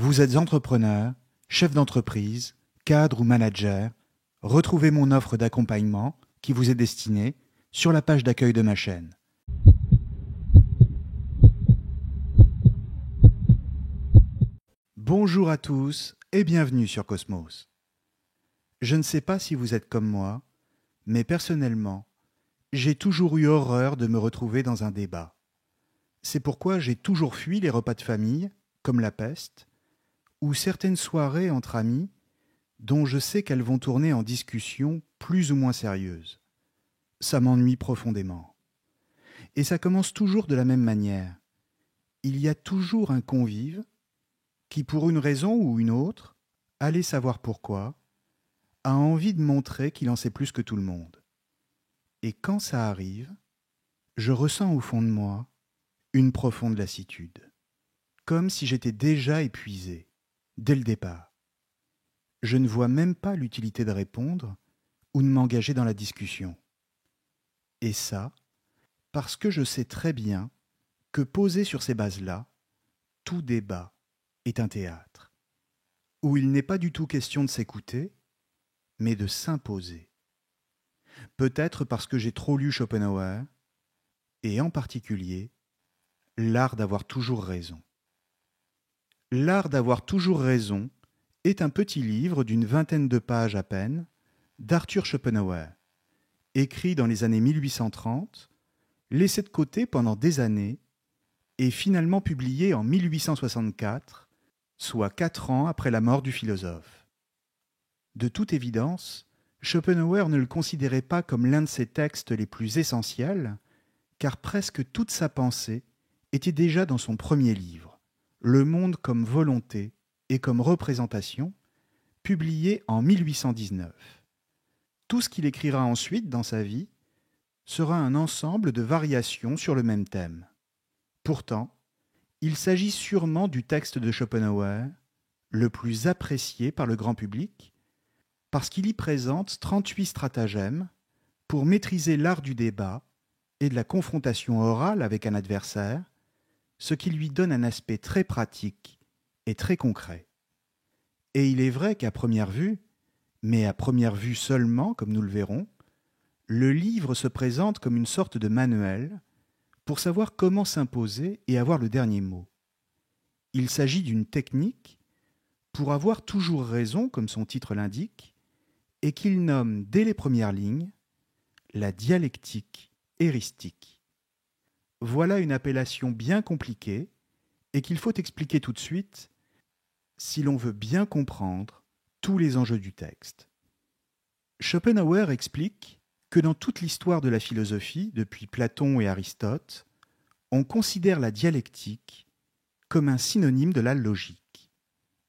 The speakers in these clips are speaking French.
Vous êtes entrepreneur, chef d'entreprise, cadre ou manager, retrouvez mon offre d'accompagnement qui vous est destinée sur la page d'accueil de ma chaîne. Bonjour à tous et bienvenue sur Cosmos. Je ne sais pas si vous êtes comme moi, mais personnellement, j'ai toujours eu horreur de me retrouver dans un débat. C'est pourquoi j'ai toujours fui les repas de famille, comme la peste, ou certaines soirées entre amis dont je sais qu'elles vont tourner en discussion plus ou moins sérieuse. Ça m'ennuie profondément. Et ça commence toujours de la même manière. Il y a toujours un convive qui, pour une raison ou une autre, allez savoir pourquoi, a envie de montrer qu'il en sait plus que tout le monde. Et quand ça arrive, je ressens au fond de moi une profonde lassitude, comme si j'étais déjà épuisé, dès le départ. Je ne vois même pas l'utilité de répondre ou de m'engager dans la discussion. Et ça, parce que je sais très bien que posé sur ces bases-là, tout débat est un théâtre, où il n'est pas du tout question de s'écouter, mais de s'imposer. Peut-être parce que j'ai trop lu Schopenhauer, et en particulier, L'art d'avoir toujours raison. L'art d'avoir toujours raison est un petit livre d'une 20aine de pages à peine d'Arthur Schopenhauer, écrit dans les années 1830, laissé de côté pendant des années et finalement publié en 1864, soit 4 ans après la mort du philosophe. De toute évidence, Schopenhauer ne le considérait pas comme l'un de ses textes les plus essentiels, car presque toute sa pensée était déjà dans son premier livre, Le monde comme volonté et comme représentation, publié en 1819. Tout ce qu'il écrira ensuite dans sa vie sera un ensemble de variations sur le même thème. Pourtant, il s'agit sûrement du texte de Schopenhauer le plus apprécié par le grand public, parce qu'il y présente 38 stratagèmes pour maîtriser l'art du débat et de la confrontation orale avec un adversaire, ce qui lui donne un aspect très pratique et très concret. Et il est vrai qu'à première vue, mais à première vue seulement, comme nous le verrons, le livre se présente comme une sorte de manuel pour savoir comment s'imposer et avoir le dernier mot. Il s'agit d'une technique pour avoir toujours raison, comme son titre l'indique, et qu'il nomme dès les premières lignes la dialectique éristique. Voilà une appellation bien compliquée et qu'il faut expliquer tout de suite si l'on veut bien comprendre tous les enjeux du texte. Schopenhauer explique que dans toute l'histoire de la philosophie, depuis Platon et Aristote, on considère la dialectique comme un synonyme de la logique,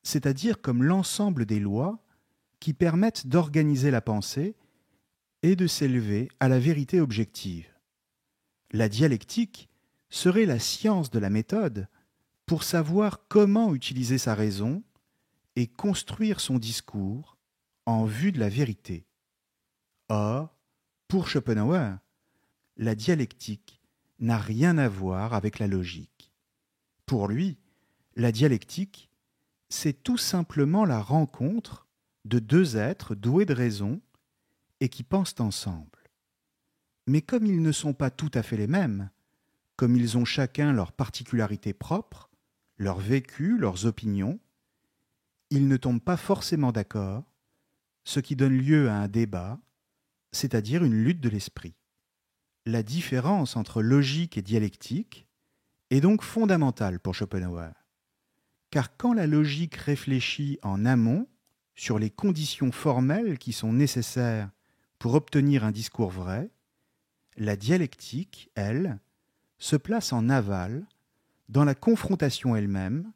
c'est-à-dire comme l'ensemble des lois qui permettent d'organiser la pensée et de s'élever à la vérité objective. La dialectique serait la science de la méthode pour savoir comment utiliser sa raison et construire son discours en vue de la vérité. Or, pour Schopenhauer, la dialectique n'a rien à voir avec la logique. Pour lui, la dialectique, c'est tout simplement la rencontre de deux êtres doués de raison et qui pensent ensemble. Mais comme ils ne sont pas tout à fait les mêmes, comme ils ont chacun leurs particularités propres, leur vécu, leurs opinions, ils ne tombent pas forcément d'accord, ce qui donne lieu à un débat, c'est-à-dire une lutte de l'esprit. La différence entre logique et dialectique est donc fondamentale pour Schopenhauer, car quand la logique réfléchit en amont sur les conditions formelles qui sont nécessaires pour obtenir un discours vrai, la dialectique, elle, se place en aval dans la confrontation elle-même,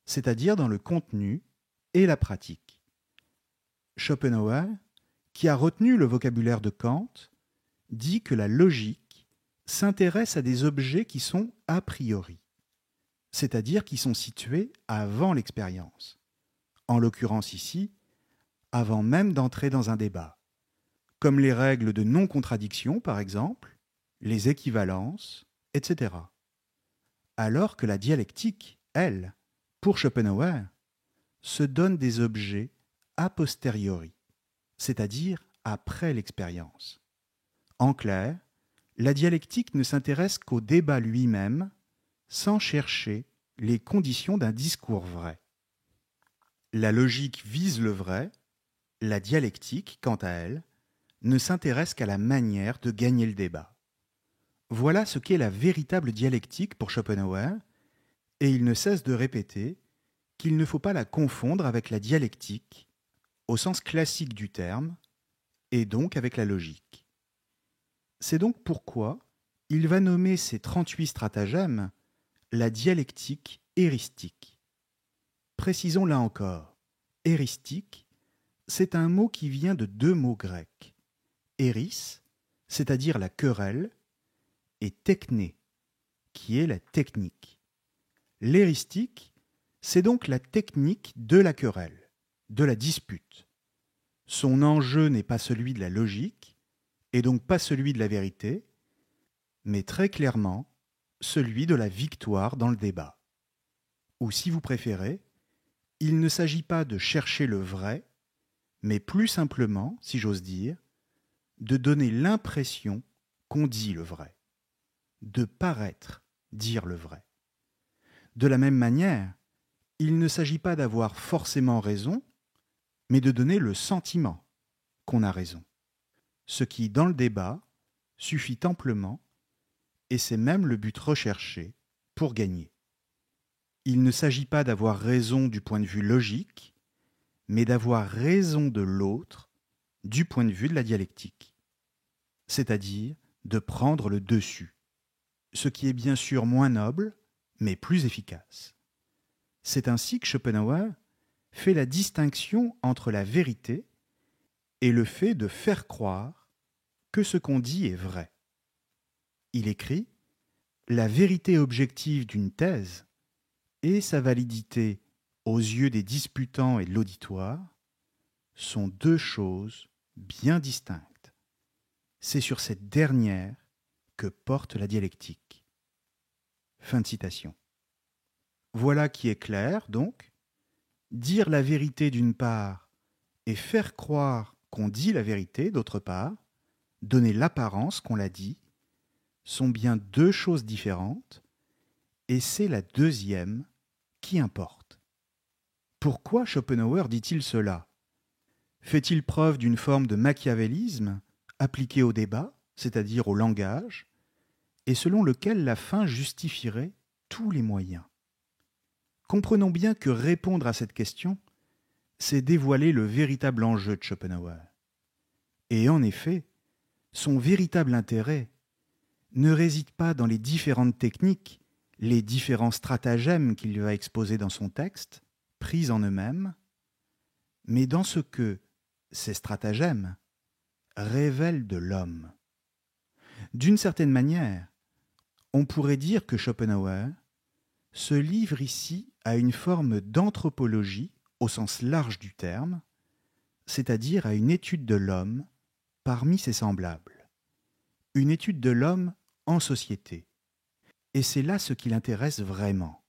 c'est-à-dire dans le contenu et la pratique. Schopenhauer, qui a retenu le vocabulaire de Kant, dit que la logique s'intéresse à des objets qui sont a priori, c'est-à-dire qui sont situés avant l'expérience, en l'occurrence ici, avant même d'entrer dans un débat, comme les règles de non-contradiction par exemple, les équivalences, etc. Alors que la dialectique, elle, pour Schopenhauer, se donne des objets a posteriori, c'est-à-dire après l'expérience. En clair, la dialectique ne s'intéresse qu'au débat lui-même sans chercher les conditions d'un discours vrai. La logique vise le vrai, la dialectique, quant à elle, ne s'intéresse qu'à la manière de gagner le débat. Voilà ce qu'est la véritable dialectique pour Schopenhauer, et il ne cesse de répéter qu'il ne faut pas la confondre avec la dialectique, au sens classique du terme, et donc avec la logique. C'est donc pourquoi il va nommer ces 38 stratagèmes la dialectique éristique. Précisons là encore, éristique, c'est un mot qui vient de deux mots grecs. Éris, c'est-à-dire la querelle, et techné, qui est la technique. L'éristique, c'est donc la technique de la querelle, de la dispute. Son enjeu n'est pas celui de la logique, et donc pas celui de la vérité, mais très clairement celui de la victoire dans le débat. Ou si vous préférez, il ne s'agit pas de chercher le vrai, mais plus simplement, si j'ose dire, de donner l'impression qu'on dit le vrai, de paraître dire le vrai. De la même manière, il ne s'agit pas d'avoir forcément raison, mais de donner le sentiment qu'on a raison. Ce qui, dans le débat, suffit amplement, et c'est même le but recherché pour gagner. Il ne s'agit pas d'avoir raison du point de vue logique, mais d'avoir raison de l'autre du point de vue de la dialectique, c'est-à-dire de prendre le dessus, ce qui est bien sûr moins noble, mais plus efficace. C'est ainsi que Schopenhauer fait la distinction entre la vérité et le fait de faire croire que ce qu'on dit est vrai. Il écrit « La vérité objective d'une thèse et sa validité aux yeux des disputants et de l'auditoire sont deux choses bien distinctes. C'est sur cette dernière que porte la dialectique. » Fin de citation. Voilà qui est clair, donc. Dire la vérité d'une part et faire croire qu'on dit la vérité d'autre part, donner l'apparence qu'on l'a dit, sont bien deux choses différentes, et c'est la deuxième qui importe. Pourquoi Schopenhauer dit-il cela? Fait-il preuve d'une forme de machiavélisme appliqué au débat, c'est-à-dire au langage, et selon lequel la fin justifierait tous les moyens? Comprenons bien que répondre à cette question, c'est dévoiler le véritable enjeu de Schopenhauer. Et en effet, son véritable intérêt ne réside pas dans les différentes techniques, les différents stratagèmes qu'il va exposer dans son texte, pris en eux-mêmes, mais dans ce que ces stratagèmes révèlent de l'homme. D'une certaine manière, on pourrait dire que Schopenhauer se livre ici à une forme d'anthropologie au sens large du terme, c'est-à-dire à une étude de l'homme parmi ses semblables, une étude de l'homme en société. Et c'est là ce qui l'intéresse vraiment.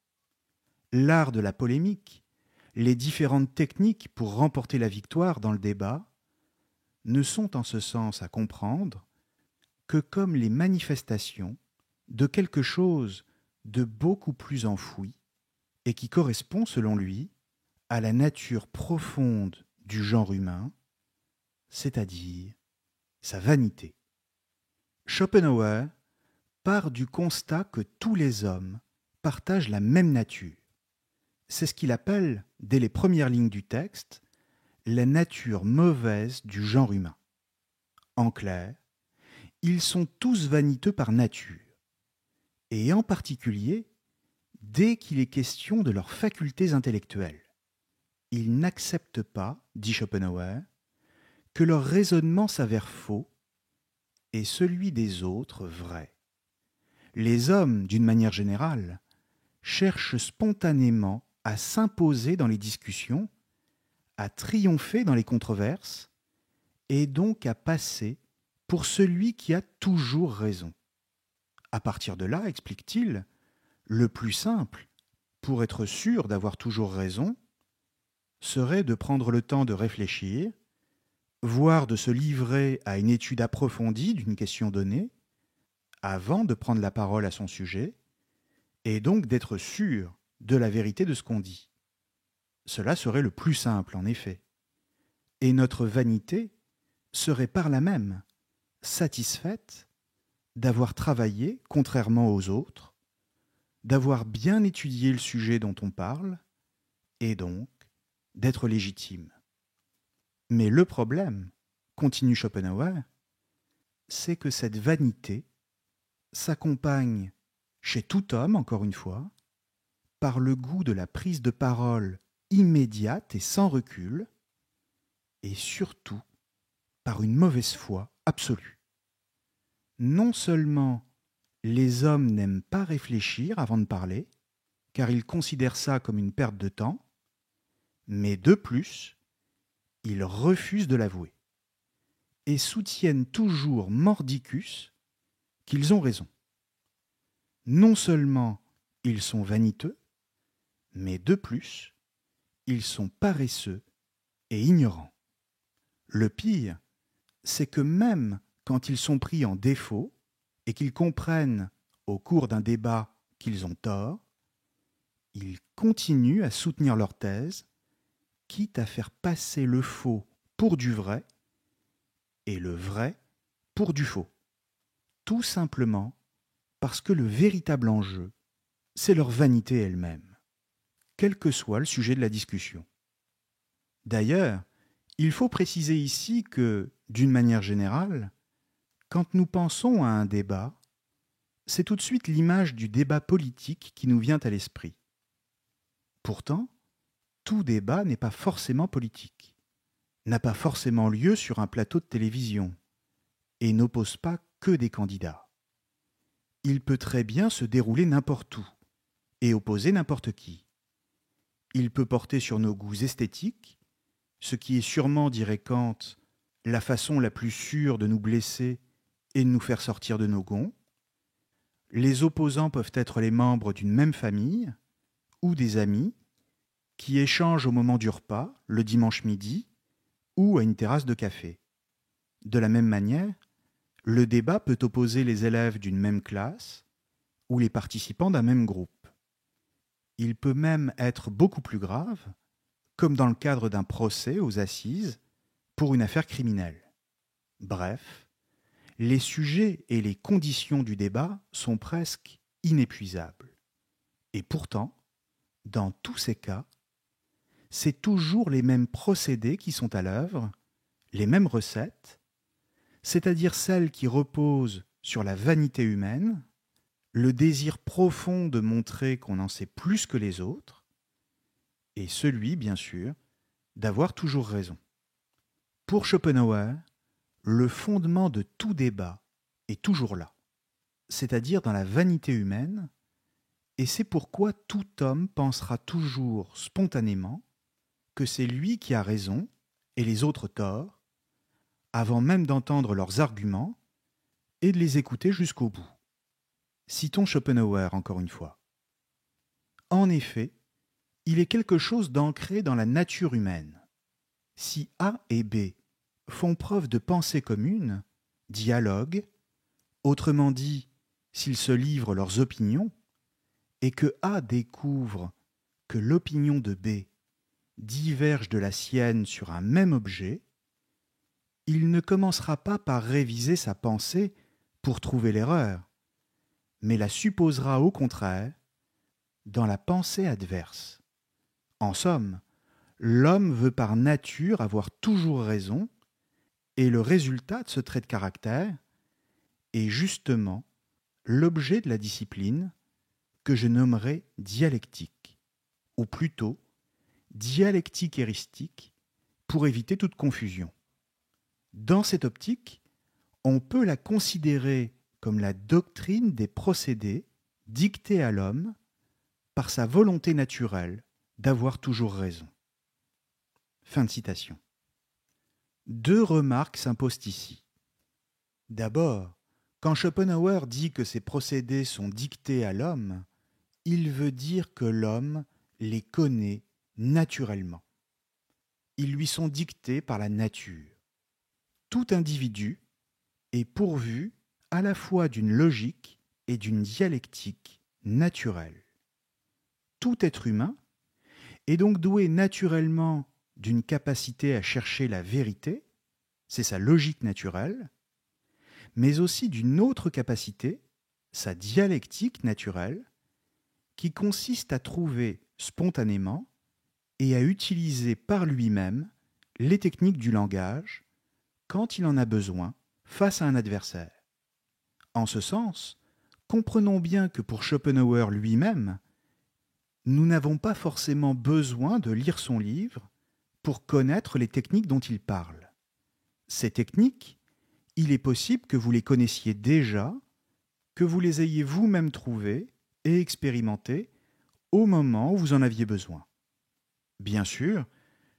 L'art de la polémique, les différentes techniques pour remporter la victoire dans le débat, ne sont en ce sens à comprendre que comme les manifestations de quelque chose de beaucoup plus enfoui et qui correspond, selon lui, à la nature profonde du genre humain, c'est-à-dire sa vanité. Schopenhauer part du constat que tous les hommes partagent la même nature. C'est ce qu'il appelle, dès les premières lignes du texte, la nature mauvaise du genre humain. En clair, ils sont tous vaniteux par nature, et en particulier dès qu'il est question de leurs facultés intellectuelles. Ils n'acceptent pas, dit Schopenhauer, que leur raisonnement s'avère faux et celui des autres vrai. Les hommes, d'une manière générale, cherchent spontanément à s'imposer dans les discussions, à triompher dans les controverses, et donc à passer pour celui qui a toujours raison. À partir de là, explique-t-il, le plus simple, pour être sûr d'avoir toujours raison, serait de prendre le temps de réfléchir, voire de se livrer à une étude approfondie d'une question donnée, avant de prendre la parole à son sujet, et donc d'être sûr de la vérité de ce qu'on dit. Cela serait le plus simple, en effet. Et notre vanité serait par là même satisfaite d'avoir travaillé contrairement aux autres, d'avoir bien étudié le sujet dont on parle, et donc d'être légitime. Mais le problème, continue Schopenhauer, c'est que cette vanité s'accompagne, chez tout homme, encore une fois, par le goût de la prise de parole immédiate et sans recul, et surtout par une mauvaise foi absolue. Non seulement les hommes n'aiment pas réfléchir avant de parler, car ils considèrent ça comme une perte de temps, mais de plus, ils refusent de l'avouer et soutiennent toujours mordicus qu'ils ont raison. Non seulement ils sont vaniteux, mais de plus, ils sont paresseux et ignorants. Le pire, c'est que même quand ils sont pris en défaut et qu'ils comprennent au cours d'un débat qu'ils ont tort, ils continuent à soutenir leur thèse, quitte à faire passer le faux pour du vrai et le vrai pour du faux. Tout simplement parce que le véritable enjeu, c'est leur vanité elle-même, quel que soit le sujet de la discussion. D'ailleurs, il faut préciser ici que, d'une manière générale, quand nous pensons à un débat, c'est tout de suite l'image du débat politique qui nous vient à l'esprit. Pourtant, tout débat n'est pas forcément politique, n'a pas forcément lieu sur un plateau de télévision, et n'oppose pas que des candidats. Il peut très bien se dérouler n'importe où, et opposer n'importe qui. Il peut porter sur nos goûts esthétiques, ce qui est sûrement, dirait Kant, la façon la plus sûre de nous blesser et de nous faire sortir de nos gonds. Les opposants peuvent être les membres d'une même famille ou des amis qui échangent au moment du repas, le dimanche midi, ou à une terrasse de café. De la même manière, le débat peut opposer les élèves d'une même classe ou les participants d'un même groupe. Il peut même être beaucoup plus grave, comme dans le cadre d'un procès aux assises pour une affaire criminelle. Bref, les sujets et les conditions du débat sont presque inépuisables. Et pourtant, dans tous ces cas, c'est toujours les mêmes procédés qui sont à l'œuvre, les mêmes recettes, c'est-à-dire celles qui reposent sur la vanité humaine, le désir profond de montrer qu'on en sait plus que les autres, et celui, bien sûr, d'avoir toujours raison. Pour Schopenhauer, le fondement de tout débat est toujours là, c'est-à-dire dans la vanité humaine, et c'est pourquoi tout homme pensera toujours spontanément que c'est lui qui a raison et les autres tort, avant même d'entendre leurs arguments et de les écouter jusqu'au bout. Citons Schopenhauer encore une fois. En effet, il est quelque chose d'ancré dans la nature humaine. Si A et B font preuve de pensée commune, dialoguent, autrement dit, s'ils se livrent leurs opinions, et que A découvre que l'opinion de B diverge de la sienne sur un même objet, il ne commencera pas par réviser sa pensée pour trouver l'erreur, mais la supposera au contraire dans la pensée adverse. En somme, l'homme veut par nature avoir toujours raison, et le résultat de ce trait de caractère est justement l'objet de la discipline que je nommerai dialectique, ou plutôt dialectique éristique, pour éviter toute confusion. Dans cette optique, on peut la considérer comme la doctrine des procédés dictés à l'homme par sa volonté naturelle d'avoir toujours raison. Fin de citation. Deux remarques s'imposent ici. D'abord, quand Schopenhauer dit que ces procédés sont dictés à l'homme, il veut dire que l'homme les connaît naturellement. ils lui sont dictés par la nature. Tout individu est pourvu à la fois d'une logique et d'une dialectique naturelle. Tout être humain est donc doué naturellement d'une capacité à chercher la vérité, c'est sa logique naturelle, mais aussi d'une autre capacité, sa dialectique naturelle, qui consiste à trouver spontanément et à utiliser par lui-même les techniques du langage quand il en a besoin face à un adversaire. En ce sens, comprenons bien que pour Schopenhauer lui-même, nous n'avons pas forcément besoin de lire son livre pour connaître les techniques dont il parle. Ces techniques, il est possible que vous les connaissiez déjà, que vous les ayez vous-même trouvées et expérimentées au moment où vous en aviez besoin. Bien sûr,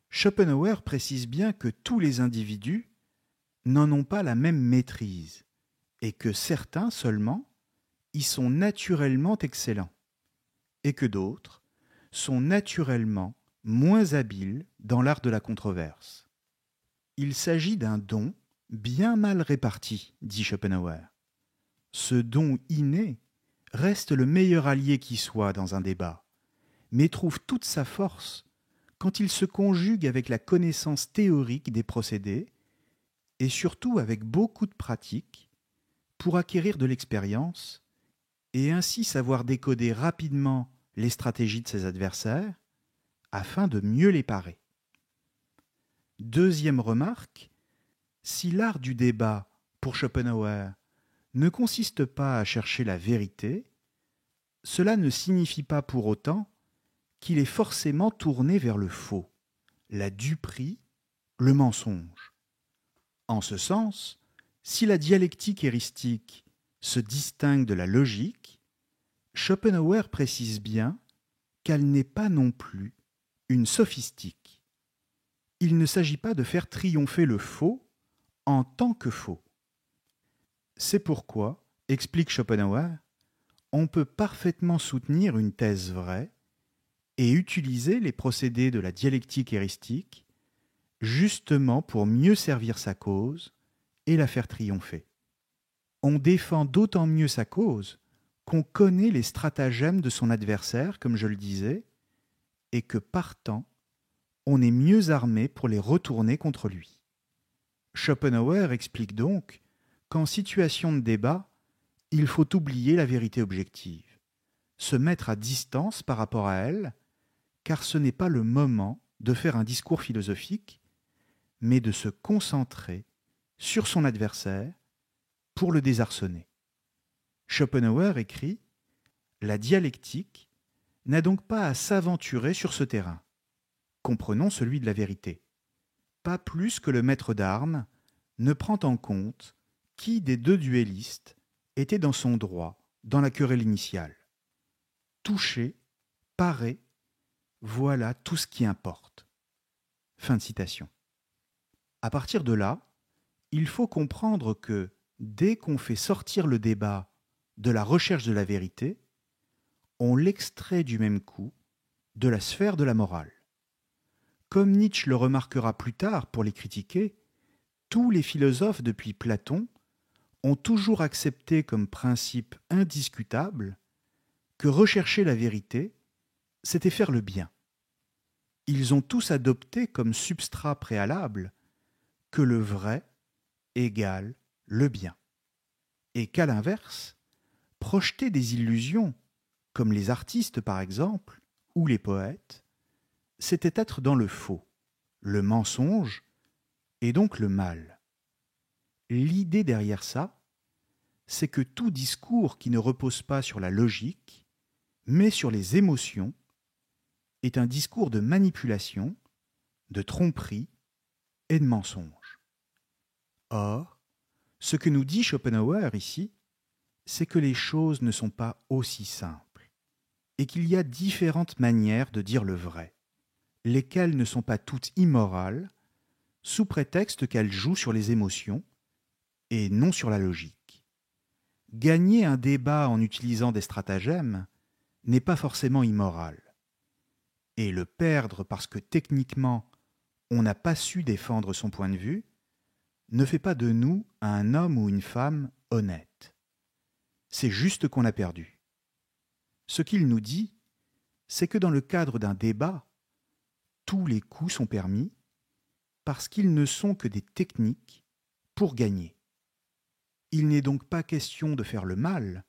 Schopenhauer précise bien que tous les individus n'en ont pas la même maîtrise et que certains seulement y sont naturellement excellents et que d'autres sont naturellement moins habiles dans l'art de la controverse. Il s'agit d'un don bien mal réparti, dit Schopenhauer. Ce don inné reste le meilleur allié qui soit dans un débat, mais trouve toute sa force quand il se conjugue avec la connaissance théorique des procédés et surtout avec beaucoup de pratique pour acquérir de l'expérience et ainsi savoir décoder rapidement les stratégies de ses adversaires afin de mieux les parer. Deuxième remarque, si l'art du débat, pour Schopenhauer, ne consiste pas à chercher la vérité, cela ne signifie pas pour autant qu'il est forcément tourné vers le faux, la duperie, le mensonge. En ce sens, si la dialectique éristique se distingue de la logique, Schopenhauer précise bien qu'elle n'est pas non plus une sophistique. Il ne s'agit pas de faire triompher le faux en tant que faux. C'est pourquoi, explique Schopenhauer, on peut parfaitement soutenir une thèse vraie et utiliser les procédés de la dialectique éristique justement pour mieux servir sa cause et la faire triompher. On défend d'autant mieux sa cause qu'on connaît les stratagèmes de son adversaire, comme je le disais, et que partant, on est mieux armé pour les retourner contre lui. Schopenhauer explique donc qu'en situation de débat, il faut oublier la vérité objective, se mettre à distance par rapport à elle, car ce n'est pas le moment de faire un discours philosophique, mais de se concentrer sur son adversaire pour le désarçonner. Schopenhauer écrit « La dialectique n'a donc pas à s'aventurer sur ce terrain. Comprenons celui de la vérité. Pas plus que le maître d'armes ne prend en compte qui des deux duellistes était dans son droit dans la querelle initiale. Toucher, parer, voilà tout ce qui importe. » Fin de citation. À partir de là, il faut comprendre que dès qu'on fait sortir le débat de la recherche de la vérité, on l'extrait du même coup de la sphère de la morale. Comme Nietzsche le remarquera plus tard pour les critiquer, tous les philosophes depuis Platon ont toujours accepté comme principe indiscutable que rechercher la vérité, c'était faire le bien. Ils ont tous adopté comme substrat préalable que le vrai égale le bien, et qu'à l'inverse, projeter des illusions, comme les artistes par exemple, ou les poètes, c'était être dans le faux, le mensonge, et donc le mal. L'idée derrière ça, c'est que tout discours qui ne repose pas sur la logique, mais sur les émotions, est un discours de manipulation, de tromperie et de mensonge. Or, ce que nous dit Schopenhauer ici, c'est que les choses ne sont pas aussi simples, et qu'il y a différentes manières de dire le vrai, lesquelles ne sont pas toutes immorales, sous prétexte qu'elles jouent sur les émotions et non sur la logique. Gagner un débat en utilisant des stratagèmes n'est pas forcément immoral. Et le perdre parce que techniquement on n'a pas su défendre son point de vue, ne fait pas de nous un homme ou une femme honnête. C'est juste qu'on a perdu. Ce qu'il nous dit, c'est que dans le cadre d'un débat, tous les coups sont permis parce qu'ils ne sont que des techniques pour gagner. Il n'est donc pas question de faire le mal,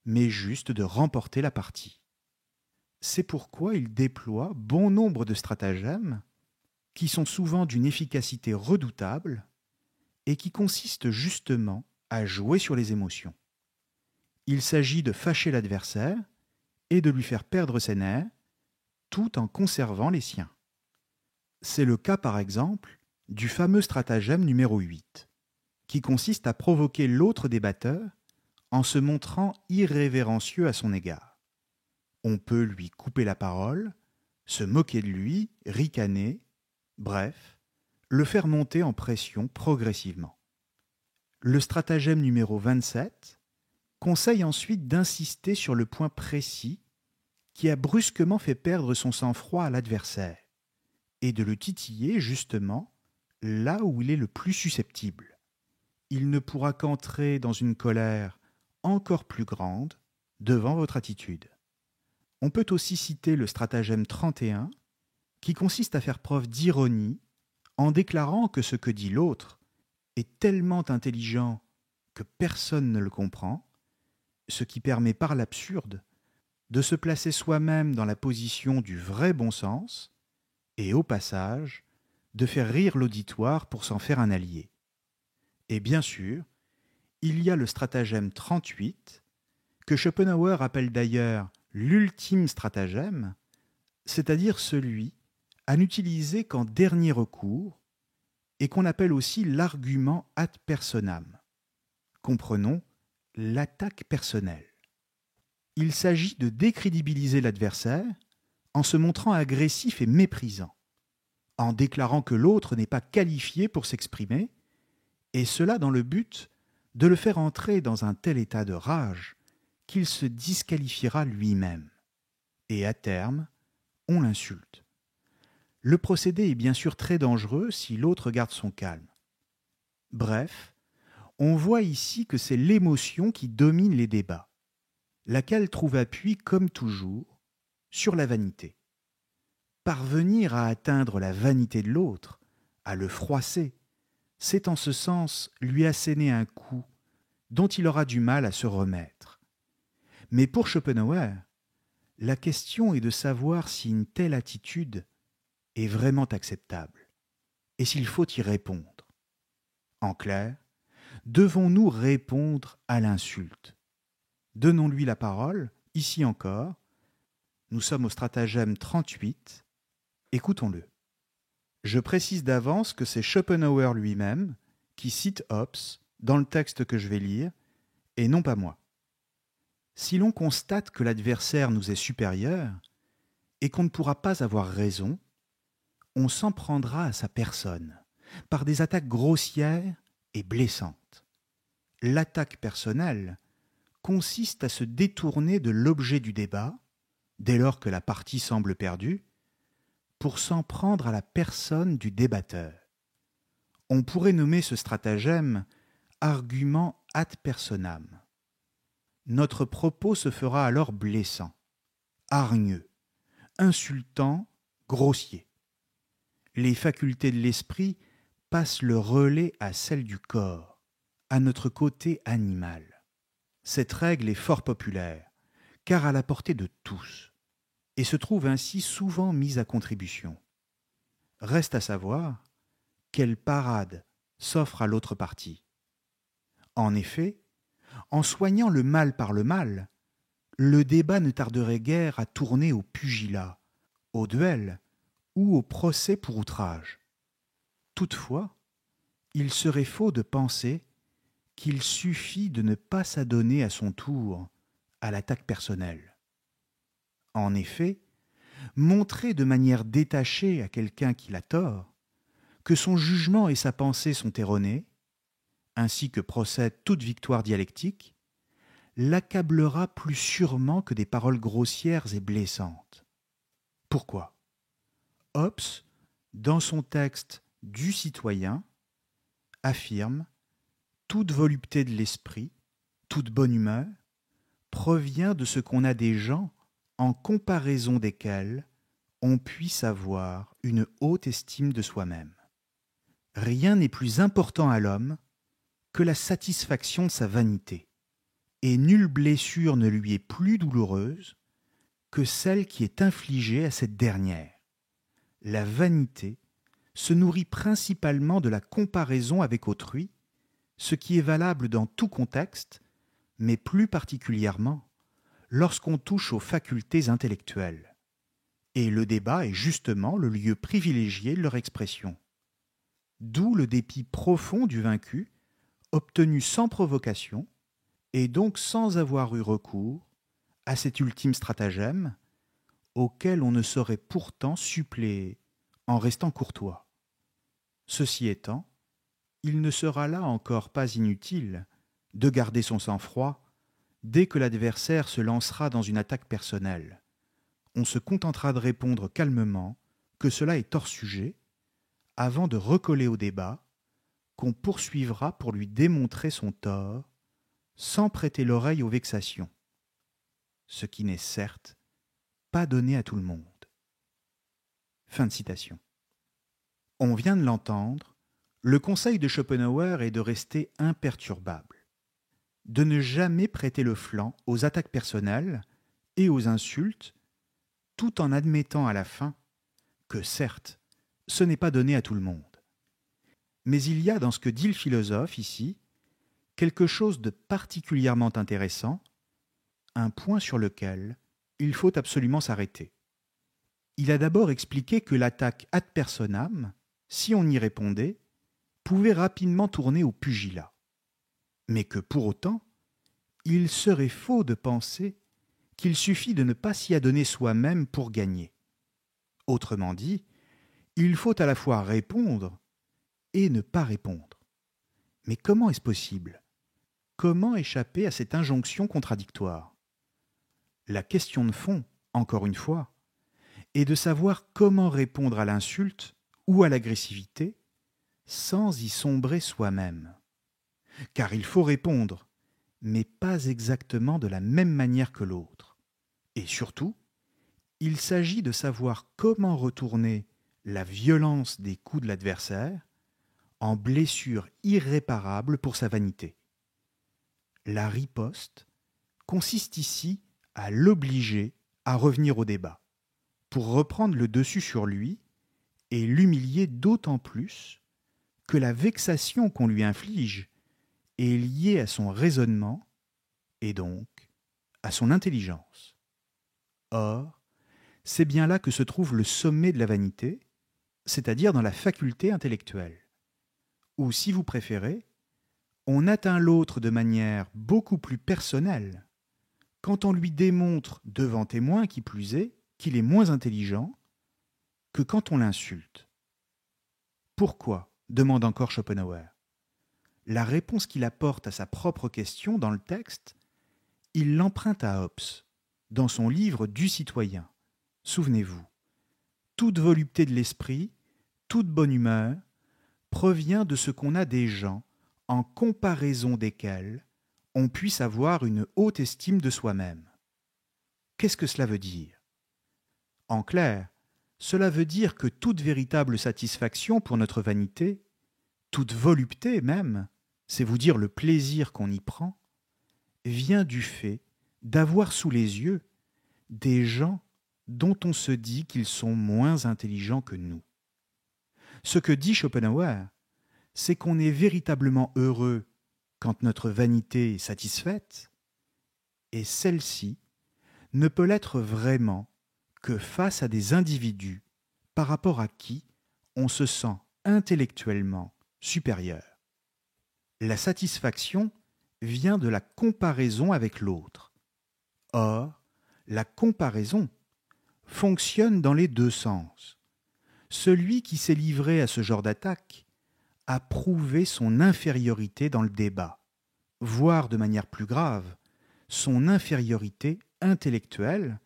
mais juste de remporter la partie. C'est pourquoi il déploie bon nombre de stratagèmes qui sont souvent d'une efficacité redoutable et qui consistent justement à jouer sur les émotions. Il s'agit de fâcher l'adversaire et de lui faire perdre ses nerfs tout en conservant les siens. C'est le cas par exemple du fameux stratagème numéro 8, qui consiste à provoquer l'autre débatteur en se montrant irrévérencieux à son égard. On peut lui couper la parole, se moquer de lui, ricaner, bref, le faire monter en pression progressivement. Le stratagème numéro 27 conseille ensuite d'insister sur le point précis qui a brusquement fait perdre son sang-froid à l'adversaire et de le titiller justement là où il est le plus susceptible. Il ne pourra qu'entrer dans une colère encore plus grande devant votre attitude. On peut aussi citer le stratagème 31 qui consiste à faire preuve d'ironie en déclarant que ce que dit l'autre est tellement intelligent que personne ne le comprend, ce qui permet par l'absurde de se placer soi-même dans la position du vrai bon sens et au passage de faire rire l'auditoire pour s'en faire un allié. Et bien sûr, il y a le stratagème 38 que Schopenhauer appelle d'ailleurs l'ultime stratagème, c'est-à-dire celui à n'utiliser qu'en dernier recours et qu'on appelle aussi l'argument ad personam. Comprenons l'attaque personnelle. Il s'agit de décrédibiliser l'adversaire en se montrant agressif et méprisant, en déclarant que l'autre n'est pas qualifié pour s'exprimer, et cela dans le but de le faire entrer dans un tel état de rage qu'il se disqualifiera lui-même. Et à terme, on l'insulte. Le procédé est bien sûr très dangereux si l'autre garde son calme. Bref, on voit ici que c'est l'émotion qui domine les débats, laquelle trouve appui, comme toujours, sur la vanité. Parvenir à atteindre la vanité de l'autre, à le froisser, c'est en ce sens lui asséner un coup dont il aura du mal à se remettre. Mais pour Schopenhauer, la question est de savoir si une telle attitude est vraiment acceptable et s'il faut y répondre. En clair, devons-nous répondre à l'insulte? Donnons-lui la parole, ici encore. Nous sommes au stratagème 38. Écoutons-le. Je précise d'avance que c'est Schopenhauer lui-même qui cite Hobbes dans le texte que je vais lire, et non pas moi. Si l'on constate que l'adversaire nous est supérieur et qu'on ne pourra pas avoir raison, on s'en prendra à sa personne par des attaques grossières et blessantes. L'attaque personnelle consiste à se détourner de l'objet du débat, dès lors que la partie semble perdue, pour s'en prendre à la personne du débatteur. On pourrait nommer ce stratagème argument ad personam. Notre propos se fera alors blessant, hargneux, insultant, grossier. Les facultés de l'esprit passent le relais à celles du corps, à notre côté animal. Cette règle est fort populaire, car à la portée de tous, et se trouve ainsi souvent mise à contribution. Reste à savoir quelle parade s'offre à l'autre partie. En effet, en soignant le mal par le mal, le débat ne tarderait guère à tourner au pugilat, au duel ou au procès pour outrage. Toutefois, il serait faux de penser qu'il suffit de ne pas s'adonner à son tour à l'attaque personnelle. En effet, montrer de manière détachée à quelqu'un qu'il a tort que son jugement et sa pensée sont erronés, ainsi que procède toute victoire dialectique, l'accablera plus sûrement que des paroles grossières et blessantes. Pourquoi ? Hobbes dans son texte du citoyen, affirme « Toute volupté de l'esprit, toute bonne humeur, provient de ce qu'on a des gens en comparaison desquels on puisse avoir une haute estime de soi-même. Rien n'est plus important à l'homme que la satisfaction de sa vanité, et nulle blessure ne lui est plus douloureuse que celle qui est infligée à cette dernière. La vanité se nourrit principalement de la comparaison avec autrui, ce qui est valable dans tout contexte, mais plus particulièrement lorsqu'on touche aux facultés intellectuelles. Et le débat est justement le lieu privilégié de leur expression. D'où le dépit profond du vaincu, obtenu sans provocation, et donc sans avoir eu recours à cet ultime stratagème, auquel on ne saurait pourtant suppléer en restant courtois. Ceci étant, il ne sera là encore pas inutile de garder son sang-froid dès que l'adversaire se lancera dans une attaque personnelle. On se contentera de répondre calmement que cela est hors sujet, avant de recoller au débat, qu'on poursuivra pour lui démontrer son tort, sans prêter l'oreille aux vexations, ce qui n'est certes pas donné à tout le monde. Fin de citation. On vient de l'entendre, le conseil de Schopenhauer est de rester imperturbable, de ne jamais prêter le flanc aux attaques personnelles et aux insultes, tout en admettant à la fin que certes, ce n'est pas donné à tout le monde. Mais il y a dans ce que dit le philosophe ici quelque chose de particulièrement intéressant, un point sur lequel il faut absolument s'arrêter. Il a d'abord expliqué que l'attaque ad personam, si on y répondait, pouvait rapidement tourner au pugilat, mais que pour autant, il serait faux de penser qu'il suffit de ne pas s'y adonner soi-même pour gagner. Autrement dit, il faut à la fois répondre et ne pas répondre. Mais comment est-ce possible ? Comment échapper à cette injonction contradictoire ? La question de fond, encore une fois, est de savoir comment répondre à l'insulte ou à l'agressivité sans y sombrer soi-même. Car il faut répondre, mais pas exactement de la même manière que l'autre. Et surtout, il s'agit de savoir comment retourner la violence des coups de l'adversaire en blessure irréparable pour sa vanité. La riposte consiste ici à l'obliger à revenir au débat, pour reprendre le dessus sur lui et l'humilier d'autant plus que la vexation qu'on lui inflige est liée à son raisonnement et donc à son intelligence. Or, c'est bien là que se trouve le sommet de la vanité, c'est-à-dire dans la faculté intellectuelle. Ou si vous préférez, on atteint l'autre de manière beaucoup plus personnelle quand on lui démontre devant témoin qui plus est qu'il est moins intelligent que quand on l'insulte. Pourquoi ? Demande encore Schopenhauer. La réponse qu'il apporte à sa propre question dans le texte, il l'emprunte à Hobbes, dans son livre du citoyen. Souvenez-vous, toute volupté de l'esprit, toute bonne humeur, provient de ce qu'on a des gens en comparaison desquels on puisse avoir une haute estime de soi-même. Qu'est-ce que cela veut dire ? En clair, cela veut dire que toute véritable satisfaction pour notre vanité, toute volupté même, c'est vous dire le plaisir qu'on y prend, vient du fait d'avoir sous les yeux des gens dont on se dit qu'ils sont moins intelligents que nous. Ce que dit Schopenhauer, c'est qu'on est véritablement heureux quand notre vanité est satisfaite, et celle-ci ne peut l'être vraiment que face à des individus par rapport à qui on se sent intellectuellement supérieur. La satisfaction vient de la comparaison avec l'autre. Or, la comparaison fonctionne dans les deux sens. Celui qui s'est livré à ce genre d'attaque a prouvé son infériorité dans le débat, voire de manière plus grave, son infériorité intellectuelle,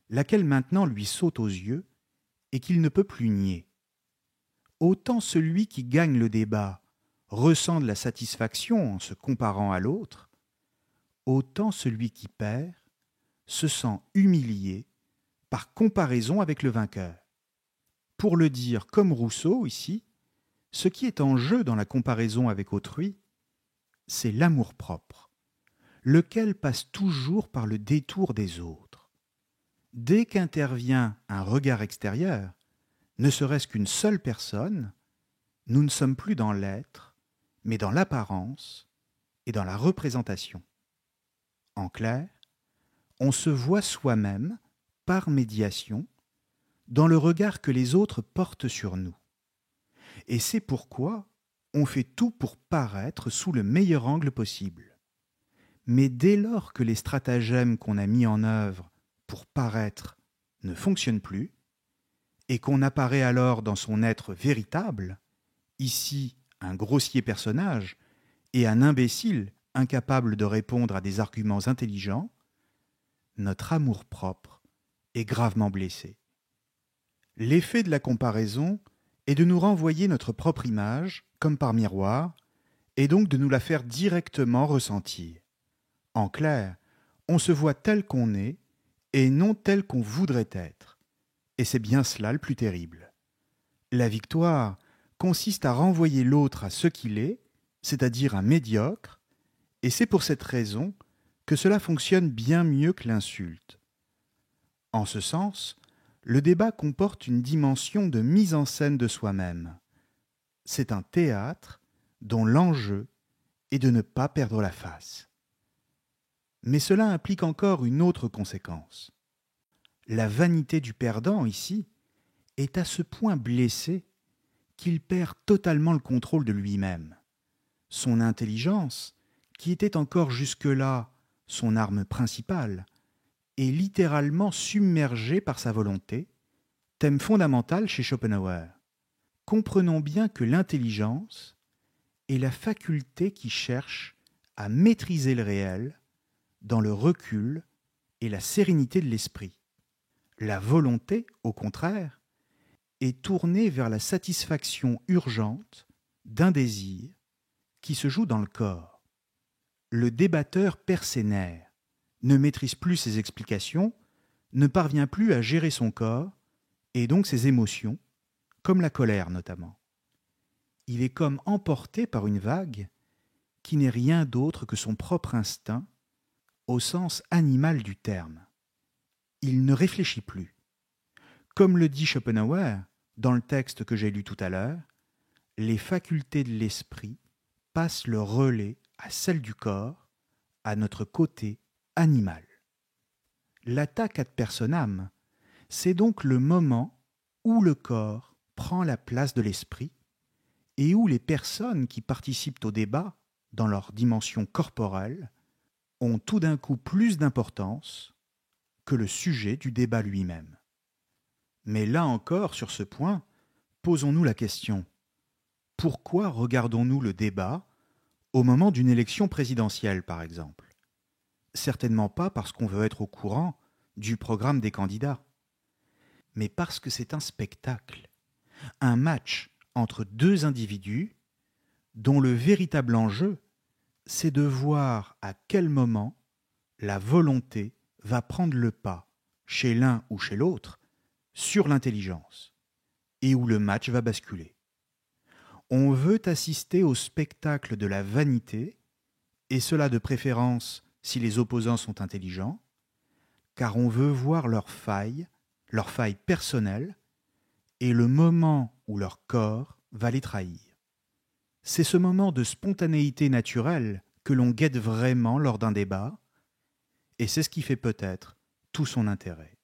laquelle maintenant lui saute aux yeux et qu'il ne peut plus nier. autant celui qui gagne le débat ressent de la satisfaction en se comparant à l'autre, autant celui qui perd se sent humilié par comparaison avec le vainqueur. Pour le dire comme Rousseau ici, ce qui est en jeu dans la comparaison avec autrui, c'est l'amour-propre, lequel passe toujours par le détour des autres. Dès qu'intervient un regard extérieur, ne serait-ce qu'une seule personne, nous ne sommes plus dans l'être, mais dans l'apparence et dans la représentation. En clair, on se voit soi-même, par médiation, dans le regard que les autres portent sur nous. Et c'est pourquoi on fait tout pour paraître sous le meilleur angle possible. Mais dès lors que les stratagèmes qu'on a mis en œuvre pour paraître ne fonctionnent plus, et qu'on apparaît alors dans son être véritable, ici un grossier personnage et un imbécile incapable de répondre à des arguments intelligents, notre amour-propre est gravement blessé. L'effet de la comparaison est de nous renvoyer notre propre image, comme par miroir, et donc de nous la faire directement ressentir. En clair, on se voit tel qu'on est et non tel qu'on voudrait être. Et c'est bien cela le plus terrible. La victoire consiste à renvoyer l'autre à ce qu'il est, c'est-à-dire un médiocre, et c'est pour cette raison que cela fonctionne bien mieux que l'insulte. En ce sens, le débat comporte une dimension de mise en scène de soi-même. C'est un théâtre dont l'enjeu est de ne pas perdre la face. Mais cela implique encore une autre conséquence. La vanité du perdant, ici, est à ce point blessée qu'il perd totalement le contrôle de lui-même. Son intelligence, qui était encore jusque-là son arme principale, est littéralement submergée par sa volonté, thème fondamental chez Schopenhauer. Comprenons bien que l'intelligence est la faculté qui cherche à maîtriser le réel dans le recul et la sérénité de l'esprit. La volonté, au contraire, est tournée vers la satisfaction urgente d'un désir qui se joue dans le corps. Le débatteur perd ses nerfs, ne maîtrise plus ses explications, ne parvient plus à gérer son corps et donc ses émotions, comme la colère notamment. Il est comme emporté par une vague qui n'est rien d'autre que son propre instinct au sens animal du terme. Il ne réfléchit plus. Comme le dit Schopenhauer dans le texte que j'ai lu tout à l'heure, les facultés de l'esprit passent le relais à celles du corps, à notre côté animal. L'attaque ad personam, c'est donc le moment où le corps prend la place de l'esprit et où les personnes qui participent au débat, dans leur dimension corporelle, ont tout d'un coup plus d'importance que le sujet du débat lui-même. Mais là encore, sur ce point, posons-nous la question: pourquoi regardons-nous le débat au moment d'une élection présidentielle, par exemple? Certainement pas parce qu'on veut être au courant du programme des candidats, mais parce que c'est un spectacle, un match entre deux individus dont le véritable enjeu, c'est de voir à quel moment la volonté va prendre le pas, chez l'un ou chez l'autre, sur l'intelligence, et où le match va basculer. On veut assister au spectacle de la vanité, et cela de préférence si les opposants sont intelligents, car on veut voir leurs failles personnelles, et le moment où leur corps va les trahir. C'est ce moment de spontanéité naturelle que l'on guette vraiment lors d'un débat, et c'est ce qui fait peut-être tout son intérêt.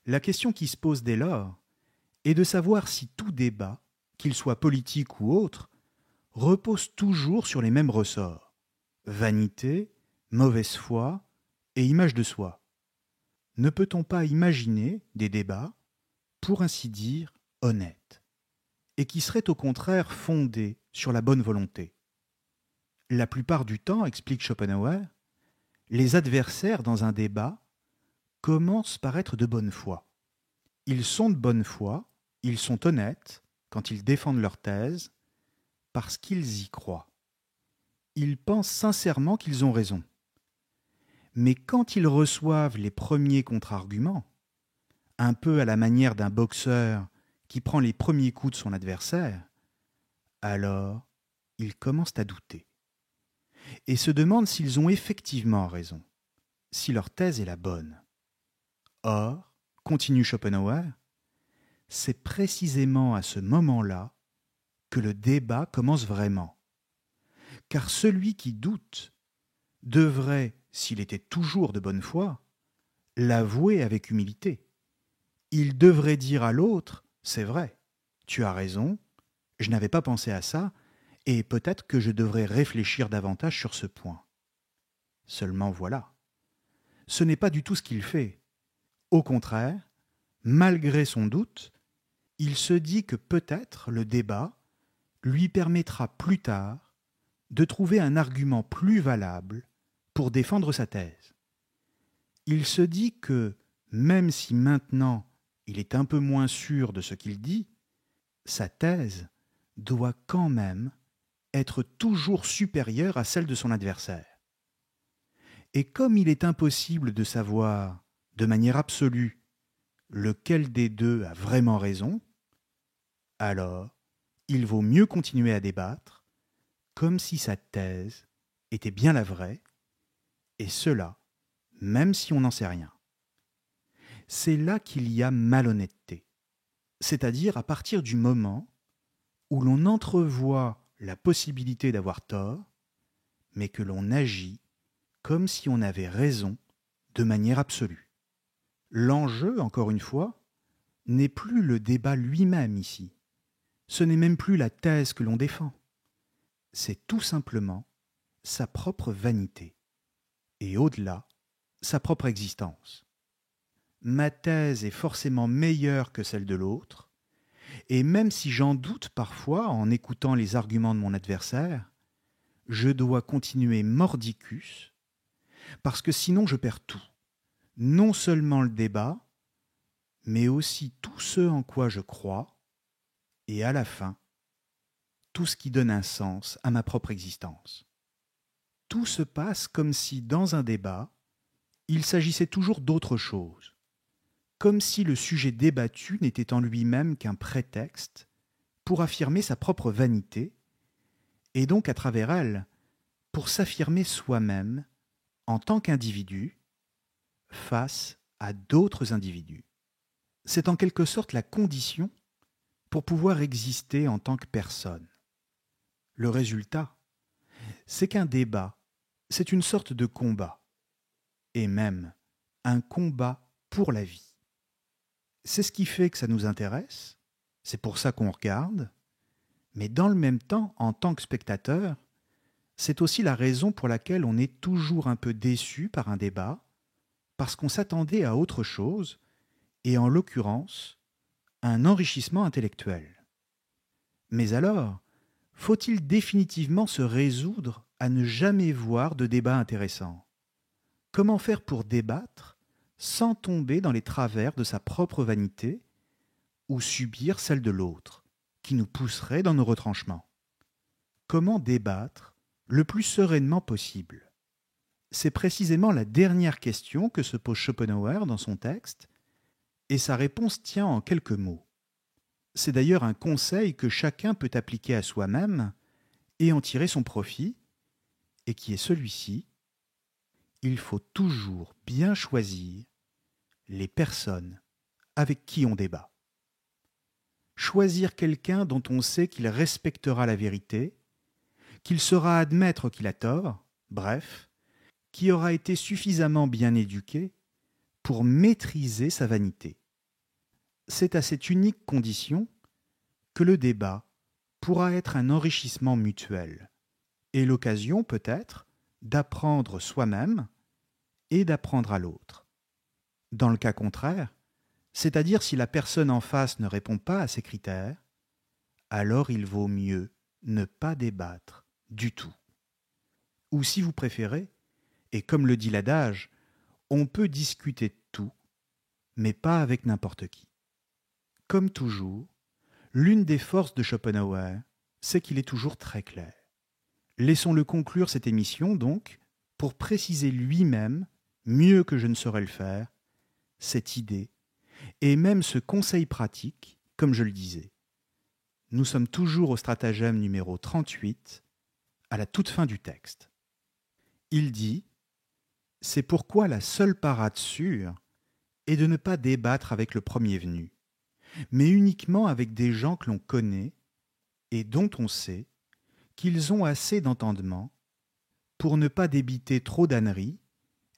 La question qui se pose dès lors est de savoir si tout débat, qu'il soit politique ou autre, repose toujours sur les mêmes ressorts: vanité, mauvaise foi et image de soi. Ne peut-on pas imaginer des débats, pour ainsi dire, honnêtes, et qui seraient au contraire fondés sur la bonne volonté? La plupart du temps, explique Schopenhauer, les adversaires dans un débat commencent par être de bonne foi. Ils sont de bonne foi, ils sont honnêtes, quand ils défendent leur thèse parce qu'ils y croient. Ils pensent sincèrement qu'ils ont raison. Mais quand ils reçoivent les premiers contre-arguments, un peu à la manière d'un boxeur qui prend les premiers coups de son adversaire, alors ils commencent à douter et se demandent s'ils ont effectivement raison, si leur thèse est la bonne. Or, continue Schopenhauer, c'est précisément à ce moment-là que le débat commence vraiment. Car celui qui doute devrait, s'il était toujours de bonne foi, l'avouer avec humilité. Il devrait dire à l'autre, c'est vrai, tu as raison, je n'avais pas pensé à ça, et peut-être que je devrais réfléchir davantage sur ce point. Seulement voilà, ce n'est pas du tout ce qu'il fait. Au contraire, malgré son doute, il se dit que peut-être le débat lui permettra plus tard de trouver un argument plus valable pour défendre sa thèse. Il se dit que, même si maintenant il est un peu moins sûr de ce qu'il dit, sa thèse doit quand même être toujours supérieure à celle de son adversaire. Et comme il est impossible de savoir, de manière absolue, lequel des deux a vraiment raison, alors il vaut mieux continuer à débattre comme si sa thèse était bien la vraie, et cela, même si on n'en sait rien. C'est là qu'il y a malhonnêteté, c'est-à-dire à partir du moment où l'on entrevoit la possibilité d'avoir tort, mais que l'on agit comme si on avait raison de manière absolue. L'enjeu, encore une fois, n'est plus le débat lui-même ici. Ce n'est même plus la thèse que l'on défend. C'est tout simplement sa propre vanité, et au-delà, sa propre existence. Ma thèse est forcément meilleure que celle de l'autre, et même si j'en doute parfois en écoutant les arguments de mon adversaire, je dois continuer mordicus, parce que sinon je perds tout, non seulement le débat, mais aussi tout ce en quoi je crois, et à la fin, tout ce qui donne un sens à ma propre existence. Tout se passe comme si, dans un débat, il s'agissait toujours d'autre chose, comme si le sujet débattu n'était en lui-même qu'un prétexte pour affirmer sa propre vanité, et donc à travers elle, pour s'affirmer soi-même en tant qu'individu face à d'autres individus. C'est en quelque sorte la condition pour pouvoir exister en tant que personne. Le résultat, c'est qu'un débat, c'est une sorte de combat, et même un combat pour la vie. C'est ce qui fait que ça nous intéresse, c'est pour ça qu'on regarde, mais dans le même temps, en tant que spectateur, c'est aussi la raison pour laquelle on est toujours un peu déçu par un débat, parce qu'on s'attendait à autre chose, et en l'occurrence, un enrichissement intellectuel. Mais alors, faut-il définitivement se résoudre à ne jamais voir de débat intéressant ? Comment faire pour débattre sans tomber dans les travers de sa propre vanité ou subir celle de l'autre, qui nous pousserait dans nos retranchements ? Comment débattre le plus sereinement possible ? C'est précisément la dernière question que se pose Schopenhauer dans son texte, et sa réponse tient en quelques mots. C'est d'ailleurs un conseil que chacun peut appliquer à soi-même et en tirer son profit, et qui est celui-ci: il faut toujours bien choisir les personnes avec qui on débat. Choisir quelqu'un dont on sait qu'il respectera la vérité, qu'il saura admettre qu'il a tort, bref, qui aura été suffisamment bien éduqué pour maîtriser sa vanité. C'est à cette unique condition que le débat pourra être un enrichissement mutuel, et l'occasion peut-être d'apprendre soi-même et d'apprendre à l'autre. Dans le cas contraire, c'est-à-dire si la personne en face ne répond pas à ces critères, alors il vaut mieux ne pas débattre du tout. Ou si vous préférez, et comme le dit l'adage, on peut discuter de tout, mais pas avec n'importe qui. Comme toujours, L'une des forces de Schopenhauer, c'est qu'il est toujours très clair. Laissons-le conclure cette émission, donc, pour préciser lui-même, mieux que je ne saurais le faire, cette idée, et même ce conseil pratique, comme je le disais. Nous sommes toujours au stratagème numéro 38, à la toute fin du texte. Il dit « C'est pourquoi la seule parade sûre est de ne pas débattre avec le premier venu, mais uniquement avec des gens que l'on connaît et dont on sait qu'ils ont assez d'entendement pour ne pas débiter trop d'âneries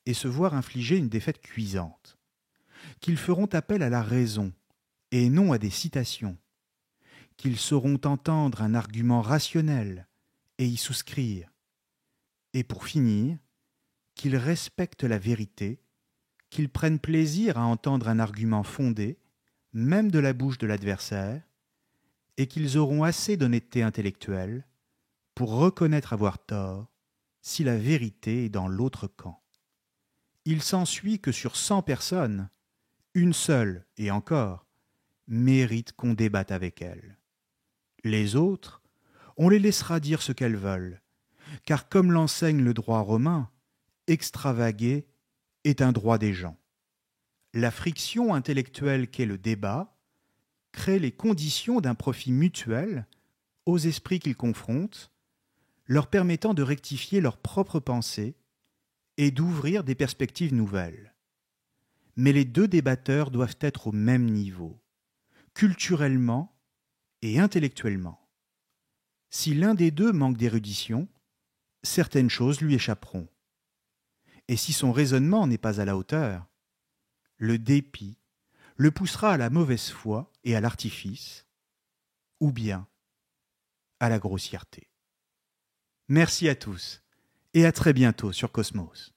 et se voir infliger une défaite cuisante, qu'ils feront appel à la raison et non à des citations, qu'ils sauront entendre un argument rationnel et y souscrire, et pour finir, qu'ils respectent la vérité, qu'ils prennent plaisir à entendre un argument fondé, même de la bouche de l'adversaire, et qu'ils auront assez d'honnêteté intellectuelle pour reconnaître avoir tort si la vérité est dans l'autre camp. Il s'ensuit que sur 100 personnes, une seule, et encore, mérite qu'on débatte avec elle. Les autres, on les laissera dire ce qu'elles veulent, car comme l'enseigne le droit romain, extravaguer est un droit des gens. La friction intellectuelle qu'est le débat crée les conditions d'un profit mutuel aux esprits qu'ils confrontent, leur permettant de rectifier leurs propres pensées et d'ouvrir des perspectives nouvelles. Mais les deux débatteurs doivent être au même niveau, culturellement et intellectuellement. Si l'un des deux manque d'érudition, certaines choses lui échapperont. Et si son raisonnement n'est pas à la hauteur, le dépit le poussera à la mauvaise foi et à l'artifice, ou bien à la grossièreté. Merci à tous et à très bientôt sur Cosmos.